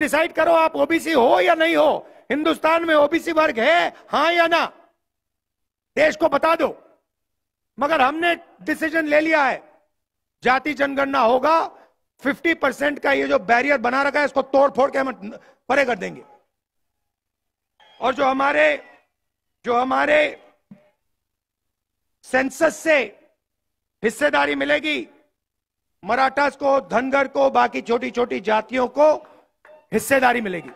Decide करो आप OBC हो या नहीं हो। हिंदुस्तान में ओबीसी वर्ग है, हां या ना, देश को बता दो। मगर हमने डिसीजन ले लिया है, जाति जनगणना होगा, 50% का ये जो बैरियर बना रखा है इसको तोड़ फोड़ के हम परे कर देंगे। और जो हमारे सेंसस से हिस्सेदारी मिलेगी, मराठास को, धनगर को, बाकी छोटी छोटी जातियों को हिस्सेदारी मिलेगी।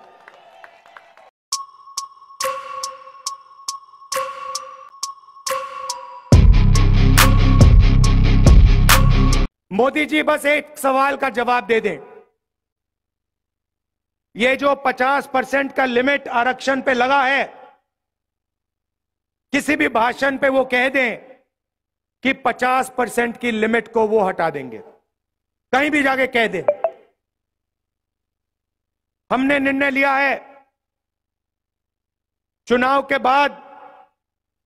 मोदी जी बस एक सवाल का जवाब दे दें। ये जो 50% का लिमिट आरक्षण पे लगा है, किसी भी भाषण पे वो कह दें कि 50% की लिमिट को वो हटा देंगे, कहीं भी जाके कह दें। हमने निर्णय लिया है चुनाव के बाद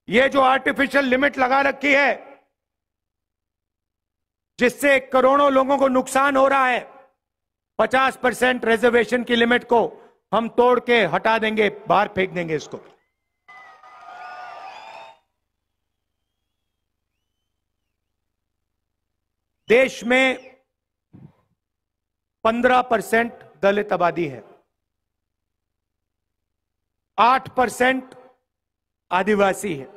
ये जो आर्टिफिशियल लिमिट लगा रखी है, जिससे करोड़ों लोगों को नुकसान हो रहा है, 50% रिजर्वेशन की लिमिट को हम तोड़ के हटा देंगे, बाहर फेंक देंगे इसको। देश में 15% दलित आबादी है, 8% आदिवासी है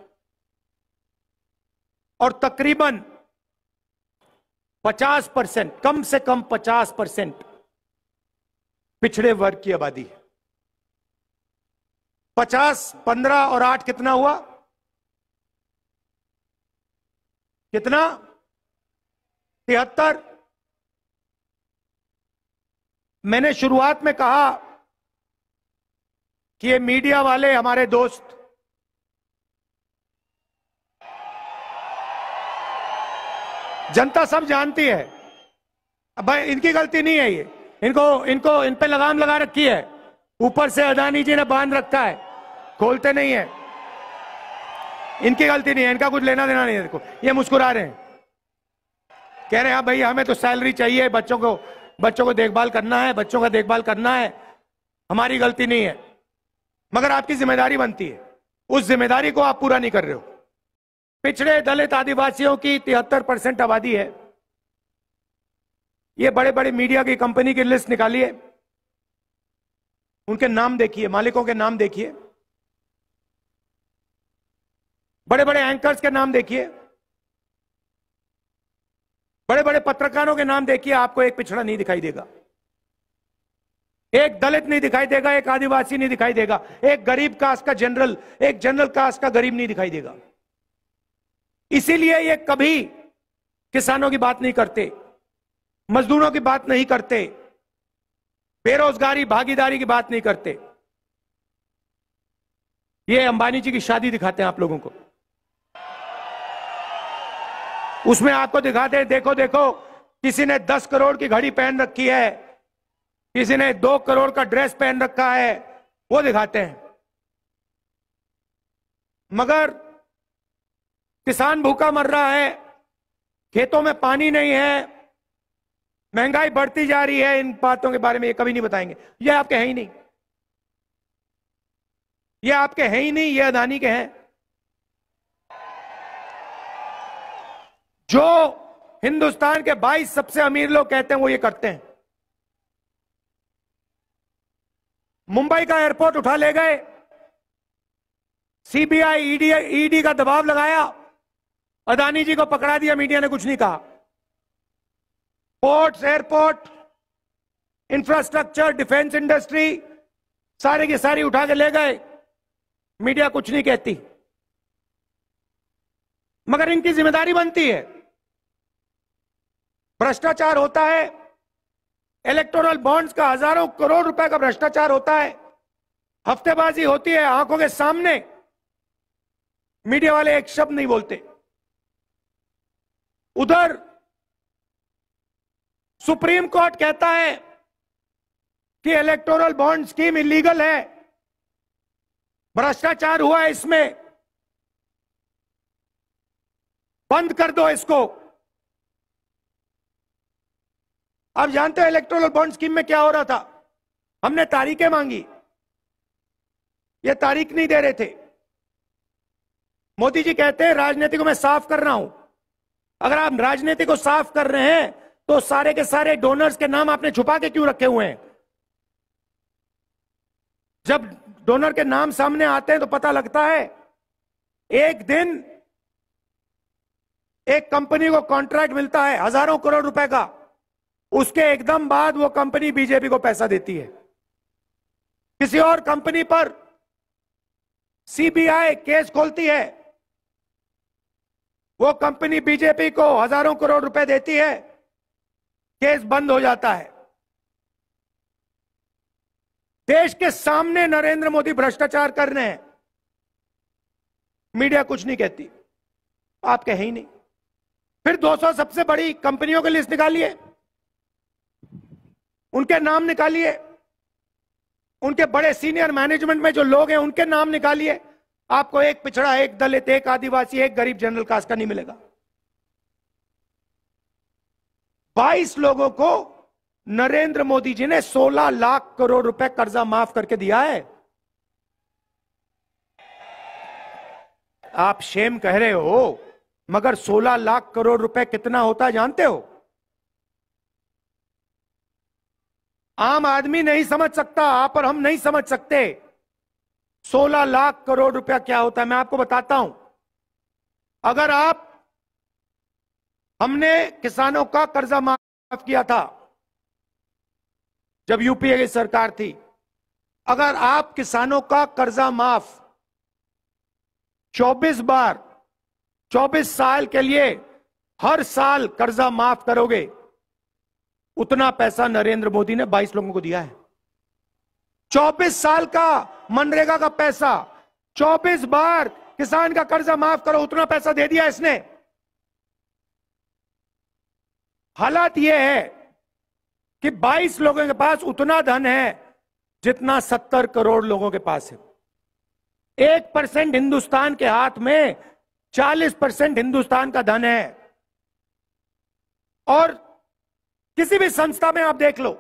और तकरीबन 50%, कम से कम 50% पिछड़े वर्ग की आबादी है। 50, 15 और 8 कितना हुआ? कितना? 73। मैंने शुरुआत में कहा कि ये मीडिया वाले हमारे दोस्त जनता सब जानती है, अब भाई इनकी गलती नहीं है, ये इन पे लगाम लगा रखी है, ऊपर से अदानी जी ने बांध रखा है, खोलते नहीं है। इनकी गलती नहीं है, इनका कुछ लेना देना नहीं है। देखो ये मुस्कुरा रहे हैं, कह रहे हैं हाँ भाई हमें तो सैलरी चाहिए, बच्चों को देखभाल करना है, बच्चों का देखभाल करना है, हमारी गलती नहीं है। मगर आपकी जिम्मेदारी बनती है, उस जिम्मेदारी को आप पूरा नहीं कर रहे हो। पिछड़े दलित आदिवासियों की 73% आबादी है। ये बड़े बड़े मीडिया की कंपनी की लिस्ट निकालिए, उनके नाम देखिए, मालिकों के नाम देखिए, बड़े बड़े एंकर्स के नाम देखिए, बड़े बड़े पत्रकारों के नाम देखिए, आपको एक पिछड़ा नहीं दिखाई देगा, एक दलित नहीं दिखाई देगा, एक आदिवासी नहीं दिखाई देगा, एक गरीब कास्ट का जनरल, एक जनरल कास्ट का गरीब नहीं दिखाई देगा। इसीलिए ये कभी किसानों की बात नहीं करते, मजदूरों की बात नहीं करते, बेरोजगारी भागीदारी की बात नहीं करते। ये अंबानी जी की शादी दिखाते हैं आप लोगों को, उसमें आपको दिखाते हैं देखो देखो, किसी ने 10 करोड़ की घड़ी पहन रखी है, किसी ने 2 करोड़ का ड्रेस पहन रखा है, वो दिखाते हैं। मगर किसान भूखा मर रहा है, खेतों में पानी नहीं है, महंगाई बढ़ती जा रही है, इन बातों के बारे में ये कभी नहीं बताएंगे। ये आपके हैं ही नहीं, ये आपके हैं ही नहीं, ये अदानी के हैं। जो हिंदुस्तान के 22 सबसे अमीर लोग कहते हैं वो ये करते हैं। मुंबई का एयरपोर्ट उठा ले गए, सीबीआई ईडी का दबाव लगाया, अदानी जी को पकड़ा दिया, मीडिया ने कुछ नहीं कहा। Ports, airport, infrastructure, defence industry सारे की सारी उठा के ले गए, मीडिया कुछ नहीं कहती। मगर इनकी जिम्मेदारी बनती है। भ्रष्टाचार होता है, इलेक्टोरल बॉन्ड्स का हजारों करोड़ रुपए का भ्रष्टाचार होता है, हफ्तेबाजी होती है आंखों के सामने, मीडिया वाले एक शब्द नहीं बोलते। उधर सुप्रीम कोर्ट कहता है कि इलेक्टोरल बॉन्ड स्कीम इलीगल है, भ्रष्टाचार हुआ है इसमें, बंद कर दो इसको। आप जानते हैं इलेक्टोरल बॉन्ड स्कीम में क्या हो रहा था? हमने तारीखें मांगी, ये तारीख नहीं दे रहे थे। मोदी जी कहते हैं राजनीति को मैं साफ कर रहा हूं। अगर आप राजनीति को साफ कर रहे हैं तो सारे के सारे डोनर्स के नाम आपने छुपा के क्यों रखे हुए हैं? जब डोनर के नाम सामने आते हैं तो पता लगता है। एक दिन एक कंपनी को कॉन्ट्रैक्ट मिलता है हजारों करोड़ रुपए का, उसके एकदम बाद वो कंपनी बीजेपी को पैसा देती है। किसी और कंपनी पर सीबीआई केस खोलती है, वो कंपनी बीजेपी को हजारों करोड़ रुपए देती है, केस बंद हो जाता है। देश के सामने नरेंद्र मोदी भ्रष्टाचार कर रहे हैं, मीडिया कुछ नहीं कहती, आप कहे ही नहीं। फिर 200 सबसे बड़ी कंपनियों की लिस्ट निकालिए, उनके नाम निकालिए, उनके बड़े सीनियर मैनेजमेंट में जो लोग हैं उनके नाम निकालिए। आपको एक पिछड़ा, एक दलित, एक आदिवासी, एक गरीब जनरल कास्ट का नहीं मिलेगा। 22 लोगों को नरेंद्र मोदी जी ने 16 लाख करोड़ रुपए कर्जा माफ करके दिया है। आप शेम कह रहे हो, मगर 16 लाख करोड़ रुपए कितना होता है जानते हो? आम आदमी नहीं समझ सकता, आप और हम नहीं समझ सकते 16 लाख करोड़ रुपया क्या होता है। मैं आपको बताता हूं। अगर हमने किसानों का कर्जा माफ किया था जब यूपीए की सरकार थी, अगर आप किसानों का कर्जा माफ 24 बार 24 साल के लिए हर साल कर्जा माफ करोगे, उतना पैसा नरेंद्र मोदी ने 22 लोगों को दिया है। 24 साल का मनरेगा का पैसा, 24 बार किसान का कर्जा माफ करो, उतना पैसा दे दिया इसने। हालात यह है कि 22 लोगों के पास उतना धन है जितना 70 करोड़ लोगों के पास है। 1% हिंदुस्तान के हाथ में 40% हिंदुस्तान का धन है। और किसी भी संस्था में आप देख लो,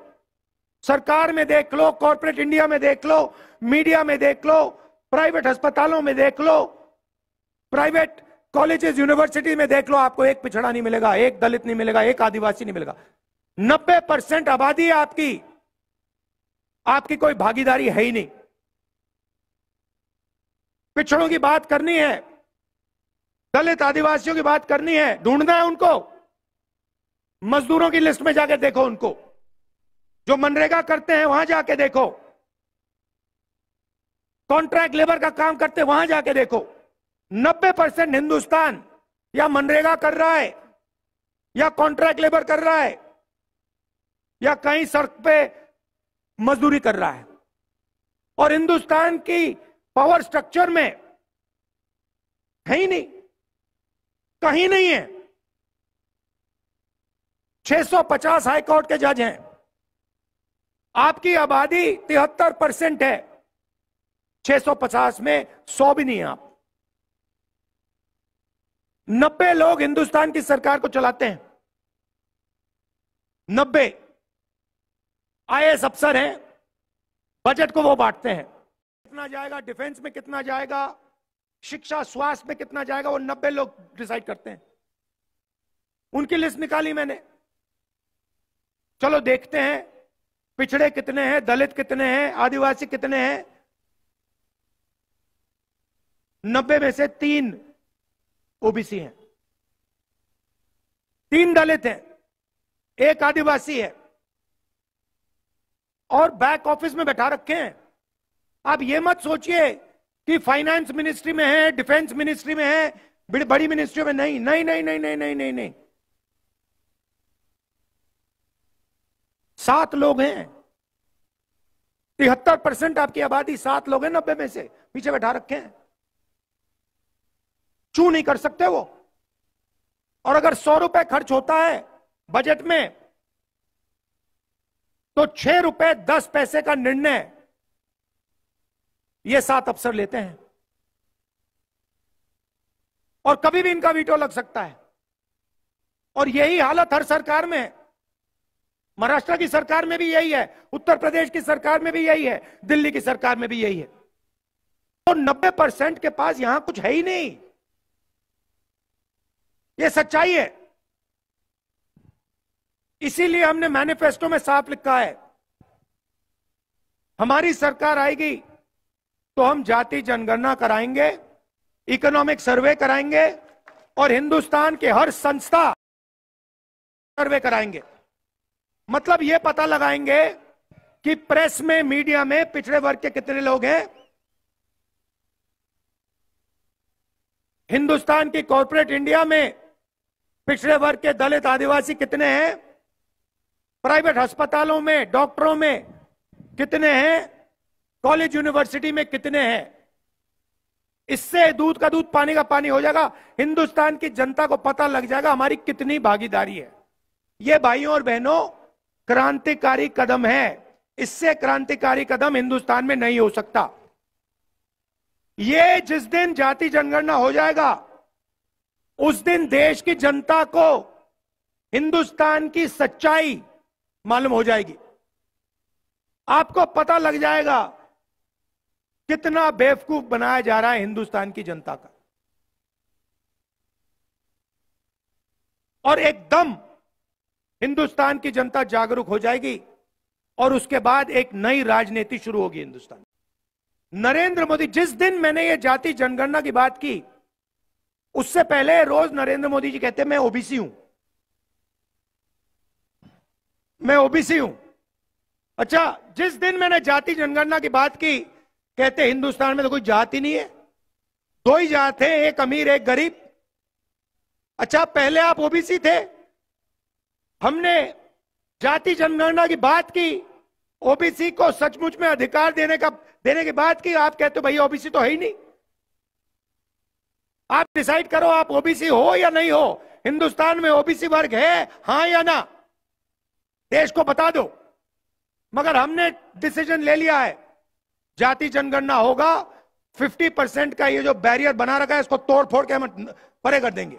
सरकार में देख लो, कॉर्पोरेट इंडिया में देख लो, मीडिया में देख लो, प्राइवेट अस्पतालों में देख लो, प्राइवेट कॉलेजेस यूनिवर्सिटी में देख लो, आपको एक पिछड़ा नहीं मिलेगा, एक दलित नहीं मिलेगा, एक आदिवासी नहीं मिलेगा। 90% आबादी है आपकी कोई भागीदारी है ही नहीं। पिछड़ों की बात करनी है, दलित आदिवासियों की बात करनी है, ढूंढना है उनको। मजदूरों की लिस्ट में जाके देखो उनको, जो मनरेगा करते हैं वहां जाके देखो, कॉन्ट्रैक्ट लेबर का काम करते हैं वहां जाके देखो। 90% हिंदुस्तान या मनरेगा कर रहा है, या कॉन्ट्रैक्ट लेबर कर रहा है, या कहीं सड़क पे मजदूरी कर रहा है। और हिंदुस्तान की पावर स्ट्रक्चर में है ही नहीं, कहीं नहीं है। 650 हाईकोर्ट के जज हैं, आपकी आबादी 73% है, 650 में 100 भी नहीं है आप। 90 लोग हिंदुस्तान की सरकार को चलाते हैं, 90 आईएएस अफसर हैं, बजट को वो बांटते हैं। कितना जाएगा डिफेंस में, कितना जाएगा शिक्षा स्वास्थ्य में, कितना जाएगा, वो 90 लोग डिसाइड करते हैं। उनकी लिस्ट निकाली मैंने। चलो देखते हैं पिछड़े कितने हैं, दलित कितने हैं, आदिवासी कितने हैं। 90 में से 3 ओबीसी हैं, 3 दलित हैं, 1 आदिवासी है, और बैक ऑफिस में बैठा रखे हैं। आप ये मत सोचिए कि फाइनेंस मिनिस्ट्री में है, डिफेंस मिनिस्ट्री में है, बड़ी मिनिस्ट्री में नहीं, नहीं नहीं नहीं नहीं नहीं नहीं नहीं। 7 लोग हैं, 73% आपकी आबादी, 7 लोग हैं 90 में से, पीछे बैठा रखे हैं। चू नहीं कर सकते वो। और अगर 100 रुपए खर्च होता है बजट में, तो 6 रुपए 10 पैसे का निर्णय ये 7 अफसर लेते हैं, और कभी भी इनका वीटो लग सकता है। और यही हालत हर सरकार में है। महाराष्ट्र की सरकार में भी यही है, उत्तर प्रदेश की सरकार में भी यही है, दिल्ली की सरकार में भी यही है। तो 90% के पास यहां कुछ है ही नहीं, यह सच्चाई है। इसीलिए हमने मैनिफेस्टो में साफ लिखा है, हमारी सरकार आएगी तो हम जाति जनगणना कराएंगे, इकोनॉमिक सर्वे कराएंगे और हिंदुस्तान के हर संस्था सर्वे कराएंगे। मतलब यह पता लगाएंगे कि प्रेस में, मीडिया में पिछड़े वर्ग के कितने लोग हैं, हिंदुस्तान की कॉर्पोरेट इंडिया में पिछड़े वर्ग के दलित आदिवासी कितने हैं, प्राइवेट अस्पतालों में डॉक्टरों में कितने हैं, कॉलेज यूनिवर्सिटी में कितने हैं। इससे दूध का दूध पानी का पानी हो जाएगा, हिंदुस्तान की जनता को पता लग जाएगा हमारी कितनी भागीदारी है। यह भाइयों और बहनों क्रांतिकारी कदम है, इससे क्रांतिकारी कदम हिंदुस्तान में नहीं हो सकता। ये जिस दिन जाति जनगणना हो जाएगा उस दिन देश की जनता को हिंदुस्तान की सच्चाई मालूम हो जाएगी। आपको पता लग जाएगा कितना बेवकूफ बनाया जा रहा है हिंदुस्तान की जनता का। और एकदम हिंदुस्तान की जनता जागरूक हो जाएगी और उसके बाद एक नई राजनीति शुरू होगी हिंदुस्तान। नरेंद्र मोदी, जिस दिन मैंने ये जाति जनगणना की बात की उससे पहले रोज नरेंद्र मोदी जी कहते मैं ओबीसी हूं, मैं ओबीसी हूं। अच्छा, जिस दिन मैंने जाति जनगणना की बात की कहते हिंदुस्तान में तो कोई जाति नहीं है, दो ही जात है, एक अमीर एक गरीब। अच्छा, पहले आप ओबीसी थे, हमने जाति जनगणना की बात की, ओबीसी को सचमुच में अधिकार देने की बात की, आप कहते हो भैया ओबीसी तो है ही नहीं। आप डिसाइड करो आप ओबीसी हो या नहीं हो, हिंदुस्तान में ओबीसी वर्ग है हां या ना, देश को बता दो। मगर हमने डिसीजन ले लिया है, जाति जनगणना होगा, 50% का ये जो बैरियर बना रखा है इसको तोड़ फोड़ के हम परे कर देंगे।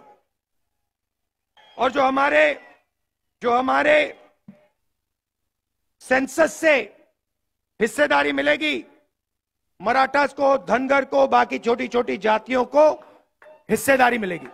और जो हमारे सेंसस से हिस्सेदारी मिलेगी, मराठास को, धनगर को, बाकी छोटी छोटी जातियों को हिस्सेदारी मिलेगी।